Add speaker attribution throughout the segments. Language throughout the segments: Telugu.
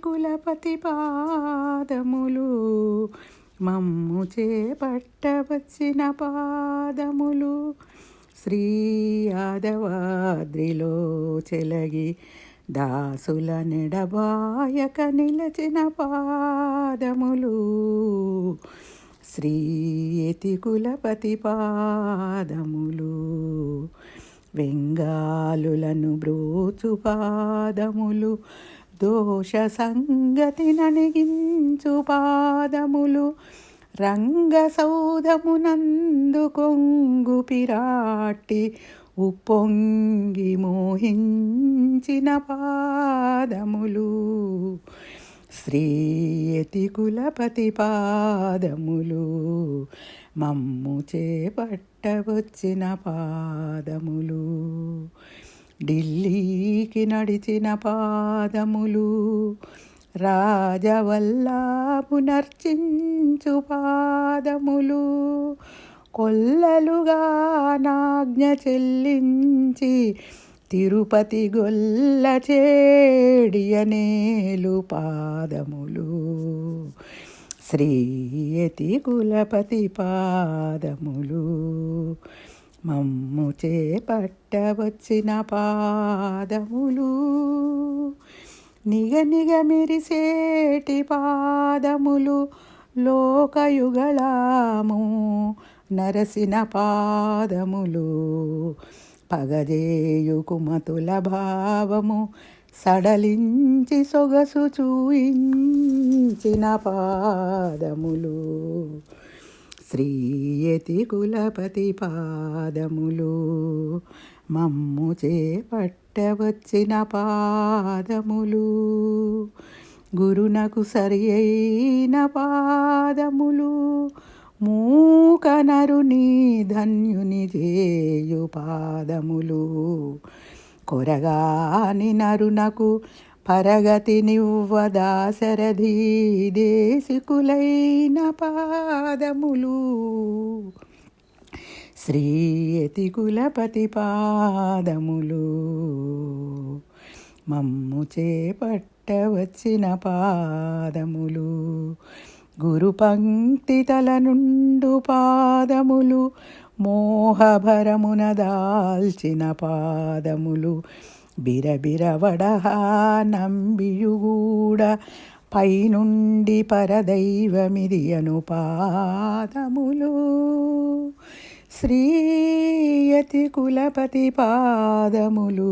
Speaker 1: కులపతి పాదములు మమ్ము చేపట్టవచ్చిన పాదములు శ్రీ యాదవాద్రిలో చెలగి దాసుల నెడబాయక నిలచిన పాదములు శ్రీ యతి కులపతి పాదములు వెంగాలులను బ్రోచు పాదములు దోష సంగతి నణిగించు పాదములు రంగసౌధమునందు కొంగు పిరాటి ఉప్పొంగి మోహించిన పాదములు శ్రీ యతి కులపతి పాదములు మమ్ము చేపట్టవచ్చిన పాదములు ఢిల్లీకి నడిచిన పాదములు రాజవల్లాభునర్చించు పాదములు కొల్లలుగా నాజ్ఞ చెల్లించి తిరుపతి గొల్ల చేడియనేలు పాదములు శ్రీ యతి కులపతి పాదములు మమ్ము చేపట్టవచ్చిన పాదములు నిగనిగ మెరిసేటి పాదములు లోకయుగళాము నరసిన పాదములు పగజేయు కుమతుల భావము సడలించి సొగసు చూయించిన పాదములు శ్రీ యతి కులపతి పాదములు మమ్ము చేపట్టవచ్చిన పాదములు గురునకు సరి అయిన పాదములు మూక నరుని ధన్యుని చేయు పాదములు కొరగాని నరునకు పరగతి నివ్వదాశరథి దేశికులైన పాదములు శ్రీ యతి కులపతి పాదములు మమ్ము చేపట్టవచ్చిన పాదములు గురు పంక్తి తల నుండు పాదములు మోహభరమున దాల్చిన పాదములు బిరబిర వడహ నంబియుగూడ పైనుండి పరదైవమిది అను పాదములు శ్రీ యతి కులపతి పాదములు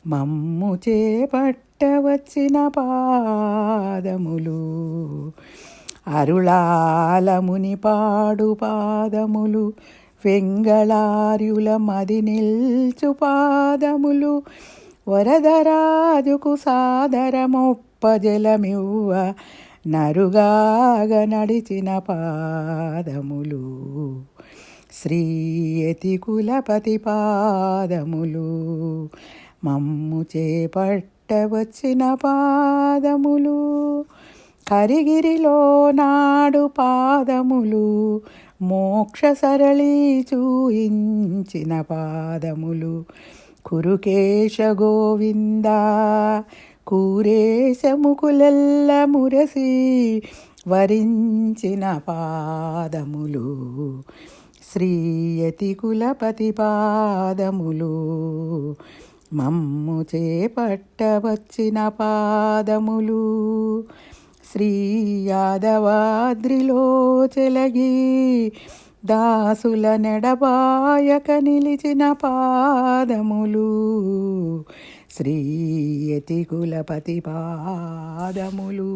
Speaker 1: మమ్ము చేపట్టవచ్చిన పాదములు అరుళాలముని పాడు పాదములు వెంగళార్యుల మది నిల్చు పాదములు వరదరాజుకు సాదరమొప్పజలమివ్వ నరుగాగ నడిచిన పాదములు శ్రీ యతి కులపతి పాదములు మమ్ము చేపట్టవచ్చిన పాదములు కరిగిరిలో నాడు పాదములు మోక్ష సరళి చూయించిన పాదములు కురుకేశ గోవింద కూరేశ ముకులెల్ల మురసి వరించిన పాదములు శ్రీ యతి కులపతి పాదములు మమ్ము చేపట్టవచ్చిన పాదములు శ్రీ యాదవాద్రిలో చెలగి దాసుల నెడబాయక నిలిచిన పాదములు శ్రీ యతి కులపతి పాదములు